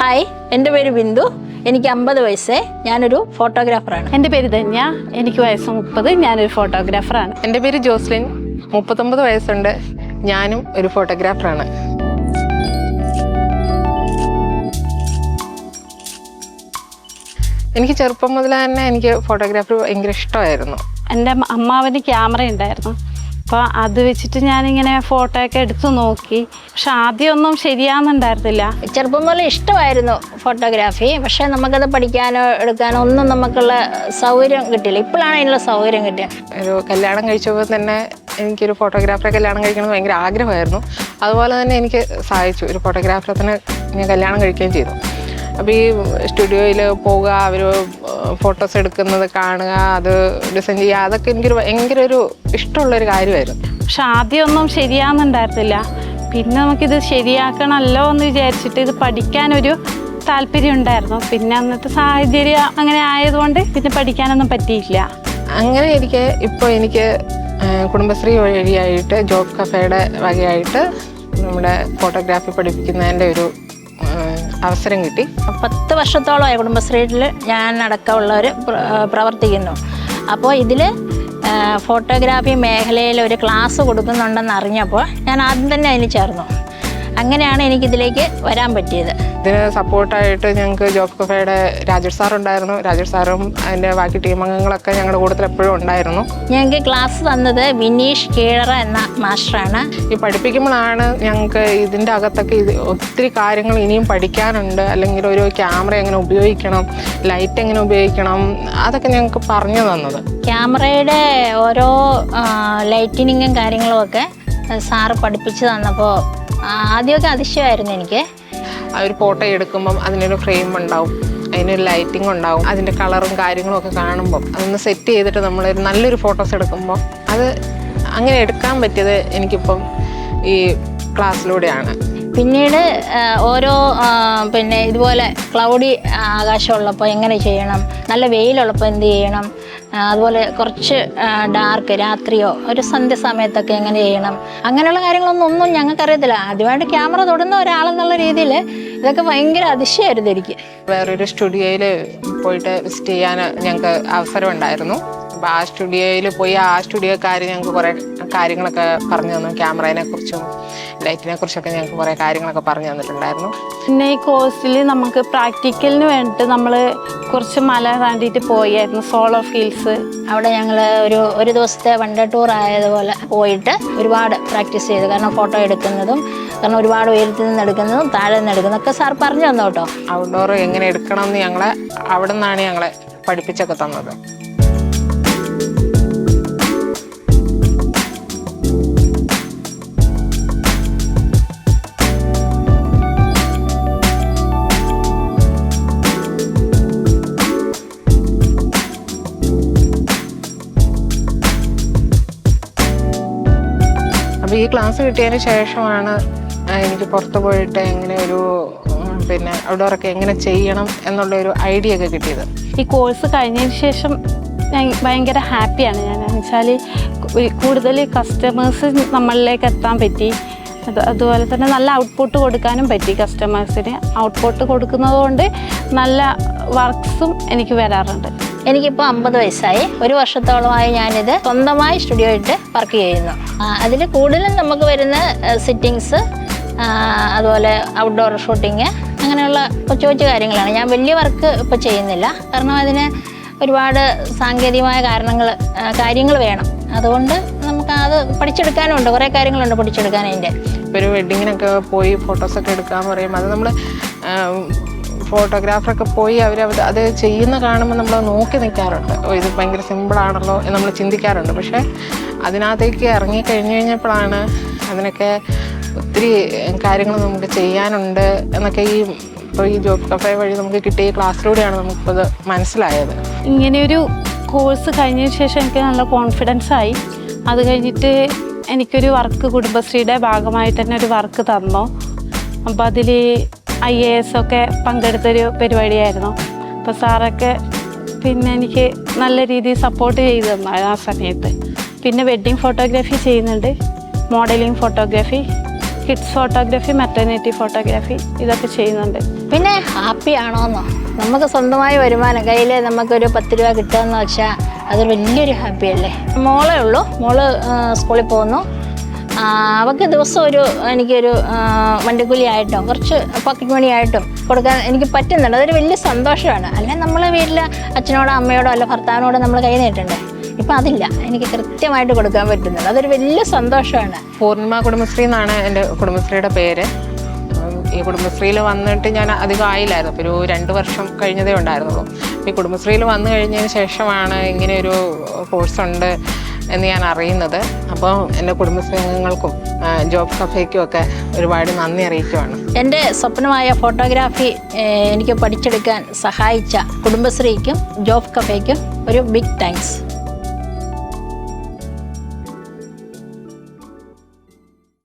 Hi, എൻ്റെ പേര് ബിന്ദു. എനിക്ക് 50 വയസ്സ്. ഞാനൊരു ഫോട്ടോഗ്രാഫറാണ്. എൻ്റെ പേര് ധന്യ. എനിക്ക് വയസ്സ് 30. ഞാനൊരു ഫോട്ടോഗ്രാഫറാണ്. എൻ്റെ പേര് ജോസ്ലിൻ. 39 വയസ്സുണ്ട്. ഞാനും ഒരു ഫോട്ടോഗ്രാഫറാണ്. എനിക്ക് ചെറുപ്പം മുതൽ തന്നെ എനിക്ക് ഫോട്ടോഗ്രാഫി ഭയങ്കര ഇഷ്ടമായിരുന്നു. എൻ്റെ അമ്മാവന് ക്യാമറ ഉണ്ടായിരുന്നു. അപ്പോൾ അത് വെച്ചിട്ട് ഞാനിങ്ങനെ ഫോട്ടോ ഒക്കെ എടുത്തു നോക്കി. പക്ഷെ ആദ്യമൊന്നും ശരിയാകുന്നുണ്ടായിരുന്നില്ല. ചെറുപ്പം മുതലേ ഇഷ്ടമായിരുന്നു ഫോട്ടോഗ്രാഫി. പക്ഷേ നമുക്കത് പഠിക്കാനോ എടുക്കാനോ ഒന്നും നമുക്കുള്ള സൗകര്യം കിട്ടിയില്ല. ഇപ്പോഴാണ് അതിനുള്ള സൗകര്യം കിട്ടിയത്. ഒരു കല്യാണം കഴിച്ചപ്പോൾ തന്നെ എനിക്കൊരു ഫോട്ടോഗ്രാഫറെ കല്യാണം കഴിക്കണമെന്ന് ഭയങ്കര ആഗ്രഹമായിരുന്നു. അതുപോലെ തന്നെ എനിക്ക് സാധിച്ചു. ഒരു ഫോട്ടോഗ്രാഫറെ തന്നെ ഞാൻ കല്യാണം കഴിക്കുകയും ചെയ്തു. അപ്പോൾ ഈ സ്റ്റുഡിയോയിൽ പോവുക, അവർ ഫോട്ടോസ് എടുക്കുന്നത് കാണുക, അത് ഡിസൈൻ ചെയ്യുക, അതൊക്കെ എനിക്കൊരു ഭയങ്കര ഒരു ഇഷ്ടമുള്ളൊരു കാര്യമായിരുന്നു. പക്ഷെ ആദ്യമൊന്നും ശരിയാകുന്നുണ്ടായിരുന്നില്ല. പിന്നെ നമുക്കിത് ശരിയാക്കണമല്ലോ എന്ന് വിചാരിച്ചിട്ട് ഇത് പഠിക്കാനൊരു താല്പര്യം ഉണ്ടായിരുന്നു. പിന്നെ അന്നത്തെ സാഹചര്യം അങ്ങനെ ആയതുകൊണ്ട് പിന്നെ പഠിക്കാനൊന്നും പറ്റിയില്ല. അങ്ങനെ ഇപ്പോൾ എനിക്ക് കുടുംബശ്രീ വഴിയായിട്ട് ജോബ് കഫേയുടെ വകയായിട്ട് നമ്മുടെ ഫോട്ടോഗ്രാഫി പഠിപ്പിക്കുന്നതിൻ്റെ ഒരു അവസരം കിട്ടി. 10 വർഷത്തോളമായി കുടുംബശ്രീയിൽ ഞാൻ അടക്കമുള്ളവർ പ്രവർത്തിക്കുന്നു. അപ്പോൾ ഇതിൽ ഫോട്ടോഗ്രാഫി മേഖലയിൽ ഒരു ക്ലാസ് കൊടുക്കുന്നുണ്ടെന്ന് അറിഞ്ഞപ്പോൾ ഞാൻ ആദ്യം തന്നെ അതിന് ചേർന്നു. അങ്ങനെയാണ് എനിക്കിതിലേക്ക് വരാൻ പറ്റിയത്. ഇതിന് സപ്പോർട്ടായിട്ട് ഞങ്ങൾക്ക് ജോബ് കഫേയുടെ രാജേഷ് സാർ ഉണ്ടായിരുന്നു. രാജേഷ് സാറും അതിൻ്റെ ബാക്കി ടീം അംഗങ്ങളൊക്കെ ഞങ്ങളുടെ കൂട്ടത്തിൽ എപ്പോഴും ഉണ്ടായിരുന്നു. ഞങ്ങൾക്ക് ക്ലാസ് തന്നത് വിനീഷ് കീഴറ എന്ന മാസ്റ്ററാണ്. ഈ പഠിപ്പിക്കുമ്പോഴാണ് ഞങ്ങൾക്ക് ഇതിൻ്റെ അകത്തൊക്കെ ഒത്തിരി കാര്യങ്ങൾ ഇനിയും പഠിക്കാനുണ്ട്. അല്ലെങ്കിൽ ഒരു ക്യാമറ എങ്ങനെ ഉപയോഗിക്കണം, ലൈറ്റ് എങ്ങനെ ഉപയോഗിക്കണം, അതൊക്കെ ഞങ്ങൾക്ക് പറഞ്ഞു തന്നത്. ക്യാമറയുടെ ഓരോ ലൈറ്റിനിങ്ങും കാര്യങ്ങളും ഒക്കെ സാറ് പഠിപ്പിച്ചു തന്നപ്പോൾ ആദ്യമൊക്കെ അതിശയമായിരുന്നു എനിക്ക്. ഒരു ഫോട്ടോ എടുക്കുമ്പം അതിനൊരു ഫ്രെയിം ഉണ്ടാവും, അതിനൊരു ലൈറ്റിംഗ് ഉണ്ടാവും, അതിൻ്റെ കളറും കാര്യങ്ങളും ഒക്കെ കാണുമ്പം അതൊന്ന് സെറ്റ് ചെയ്തിട്ട് നമ്മളൊരു നല്ലൊരു ഫോട്ടോസ് എടുക്കുമ്പോൾ അത് അങ്ങനെ എടുക്കാൻ പറ്റിയത് എനിക്കിപ്പം ഈ ക്ലാസ്സിലൂടെയാണ്. പിന്നീട് ഓരോ ഇതുപോലെ ക്ലൗഡി ആകാശമുള്ളപ്പോൾ എങ്ങനെ ചെയ്യണം, നല്ല വെയിലുള്ളപ്പോൾ എന്ത് ചെയ്യണം, അതുപോലെ കുറച്ച് ഡാർക്ക് രാത്രിയോ ഒരു സന്ധ്യ സമയത്തൊക്കെ എങ്ങനെ ചെയ്യണം, അങ്ങനെയുള്ള കാര്യങ്ങളൊന്നും ഞങ്ങൾക്കറിയത്തില്ല. ആദ്യമായിട്ട് ക്യാമറ തൊടുന്ന ഒരാളെന്നുള്ള രീതിയിൽ ഇതൊക്കെ ഭയങ്കര അതിശയമായിരുന്നു എനിക്ക്. വേറൊരു സ്റ്റുഡിയോയിൽ പോയിട്ട് വിസിറ്റ് ചെയ്യാൻ ഞങ്ങൾക്ക് അവസരം ഉണ്ടായിരുന്നു. അപ്പോൾ ആ സ്റ്റുഡിയോയിൽ പോയി ആ സ്റ്റുഡിയോക്കാർ ഞങ്ങൾക്ക് കുറേ കാര്യങ്ങളൊക്കെ പറഞ്ഞു തന്നു. ക്യാമറയെ കുറിച്ചും ലൈറ്റിനെ കുറിച്ചൊക്കെ ഞങ്ങൾക്ക് കുറേ കാര്യങ്ങളൊക്കെ പറഞ്ഞു തന്നിട്ടുണ്ടായിരുന്നു. പിന്നെ ഈ കോഴ്സിൽ നമുക്ക് പ്രാക്ടിക്കലിന് വേണ്ടിയിട്ട് നമ്മൾ കുറച്ച് മല താണ്ടിയിട്ട് പോയായിരുന്നു, സോളോ ഫീൽസ്. അവിടെ ഞങ്ങൾ ഒരു ദിവസത്തെ വൺ ഡേ ടൂർ ആയതുപോലെ പോയിട്ട് ഒരുപാട് പ്രാക്ടീസ് ചെയ്തു. കാരണം ഫോട്ടോ എടുക്കുന്നതും, കാരണം ഒരുപാട് ഉയരത്തിൽ നിന്ന് എടുക്കുന്നതും താഴെ നിന്ന് എടുക്കുന്നതൊക്കെ സാർ പറഞ്ഞു തന്നു കേട്ടോ. ഔട്ട്ഡോർ എങ്ങനെ എടുക്കണം എന്ന് ഞങ്ങളെ അവിടെ നിന്നാണ് ഞങ്ങളെ പഠിപ്പിച്ചൊക്കെ തന്നത്. അപ്പോൾ ഈ ക്ലാസ് കിട്ടിയതിന് ശേഷമാണ് എനിക്ക് പുറത്ത് പോയിട്ട് എങ്ങനെ ഔട്ട്ഡോറൊക്കെ എങ്ങനെ ചെയ്യണം എന്നുള്ളൊരു ഐഡിയ ഒക്കെ കിട്ടിയത്. ഈ കോഴ്സ് കഴിഞ്ഞതിന് ശേഷം ഞാൻ ഭയങ്കര ഹാപ്പിയാണ്. ഞാൻ വെച്ചാൽ കൂടുതൽ കസ്റ്റമേഴ്സ് നമ്മളിലേക്ക് എത്താൻ പറ്റി. അതുപോലെ തന്നെ നല്ല ഔട്ട്പുട്ട് കൊടുക്കാനും പറ്റി. കസ്റ്റമേഴ്സിന് ഔട്ട്പുട്ട് കൊടുക്കുന്നത് കൊണ്ട് നല്ല വർക്ക്സും എനിക്ക് വരാറുണ്ട്. എനിക്കിപ്പോൾ 50 വയസ്സായി. 1 വർഷത്തോളമായി ഞാനിത് സ്വന്തമായി സ്റ്റുഡിയോ ഇട്ട് വർക്ക് ചെയ്യുന്നു. അതിൽ കൂടുതലും നമുക്ക് വരുന്ന സിറ്റിങ്സ്, അതുപോലെ ഔട്ട്ഡോർ ഷൂട്ടിങ്, അങ്ങനെയുള്ള കൊച്ചു കൊച്ചു കാര്യങ്ങളാണ്. ഞാൻ വലിയ വർക്ക് ഇപ്പോൾ ചെയ്യുന്നില്ല. കാരണം അതിന് ഒരുപാട് സാങ്കേതികമായ കാര്യങ്ങൾ വേണം. അതുകൊണ്ട് നമുക്ക് അത് പഠിച്ചെടുക്കാനുണ്ട്, കുറേ കാര്യങ്ങളുണ്ട് പഠിച്ചെടുക്കാൻ. അതിൻ്റെ ഇപ്പോൾ ഒരു വെഡ്ഡിങ്ങിനൊക്കെ പോയി ഫോട്ടോസൊക്കെ എടുക്കാമെന്ന് പറയുമ്പോൾ അത് നമ്മൾ ഫോട്ടോഗ്രാഫറൊക്കെ പോയി അത് ചെയ്യുന്ന കാണുമ്പോൾ നമ്മൾ നോക്കി നിൽക്കാറുണ്ട്. ഇത് ഭയങ്കര സിമ്പിളാണല്ലോ എന്ന് നമ്മൾ ചിന്തിക്കാറുണ്ട്. പക്ഷേ അതിനകത്തേക്ക് ഇറങ്ങിക്കഴിഞ്ഞ് കഴിഞ്ഞപ്പോഴാണ് അതിനൊക്കെ ഒത്തിരി കാര്യങ്ങൾ നമുക്ക് ചെയ്യാനുണ്ട് എന്നൊക്കെ ഇപ്പോൾ ഈ ജോബ് കഫേ വഴി നമുക്ക് കിട്ടിയ ക്ലാസ്സിലൂടെയാണ് നമുക്കത് മനസ്സിലായത്. ഇങ്ങനെയൊരു കോഴ്സ് കഴിഞ്ഞതിന് ശേഷം എനിക്ക് നല്ല കോൺഫിഡൻസ് ആയി. അത് കഴിഞ്ഞിട്ട് എനിക്കൊരു വർക്ക് കുടുംബശ്രീയുടെ ഭാഗമായിട്ട് തന്നെ ഒരു വർക്ക് തന്നു. അപ്പോൾ അതിൽ IAS ഒക്കെ പങ്കെടുത്തൊരു പരിപാടിയായിരുന്നു. അപ്പോൾ സാറൊക്കെ പിന്നെ എനിക്ക് നല്ല രീതിയിൽ സപ്പോർട്ട് ചെയ്തു തന്നു ആ സമയത്ത്. പിന്നെ വെഡ്ഡിങ് ഫോട്ടോഗ്രാഫി ചെയ്യുന്നുണ്ട്, modeling photography, kids photography, maternity photography ഇതൊക്കെ ചെയ്യുന്നുണ്ട്. പിന്നെ ഹാപ്പി ആണോന്നോ, നമുക്ക് സ്വന്തമായി വരുമാനം കയ്യിൽ നമുക്കൊരു 10 രൂപ കിട്ടുകയെന്ന് വെച്ചാൽ അതൊരു വലിയൊരു ഹാപ്പി അല്ലേ. മോളേ ഉള്ളൂ, മോള് സ്കൂളിൽ പോകുന്നു. അവൾക്ക് ദിവസം എനിക്കൊരു വണ്ടിക്കൂലി ആയിട്ടും കുറച്ച് പോക്കറ്റ് മണി ആയിട്ടും കൊടുക്കാൻ എനിക്ക് പറ്റുന്നുണ്ട്. അതൊരു വലിയ സന്തോഷമാണ്. അല്ലെ നമ്മളെ വീട്ടിൽ അച്ഛനോടോ അമ്മയോടോ അല്ല ഭർത്താവിനോടോ നമ്മൾ കൈ നീട്ടണ്ടേ. ഇപ്പം അതില്ല, എനിക്ക് കൃത്യമായിട്ട് കൊടുക്കാൻ പറ്റുന്നുണ്ട്. അതൊരു വലിയ സന്തോഷമാണ്. പൂർണിമ കുടുംബശ്രീ എന്നാണ് എൻ്റെ കുടുംബശ്രീയുടെ പേര്. ഈ കുടുംബശ്രീയിൽ വന്നിട്ട് ഞാൻ അധികം ആയില്ലായിരുന്നു, അപ്പോൾ ഒരു 2 വർഷം കഴിഞ്ഞതേ ഉണ്ടായിരുന്നുള്ളൂ. ഈ കുടുംബശ്രീയിൽ വന്നു കഴിഞ്ഞതിന് ശേഷമാണ് ഇങ്ങനെയൊരു കോഴ്സുണ്ട് എന്ന് ഞാൻ അറിയുന്നത്. അപ്പോൾ എൻ്റെ കുടുംബശ്രീ അംഗങ്ങൾക്കും ജോബ് കഫേക്കും ഒക്കെ ഒരുപാട് നന്ദി അറിയിക്കുവാണ്. എൻ്റെ സ്വപ്നമായ ഫോട്ടോഗ്രാഫി എനിക്ക് പഠിച്ചെടുക്കാൻ സഹായിച്ച കുടുംബശ്രീക്കും ജോബ് കഫേക്കും ഒരു ബിഗ് താങ്ക്സ്.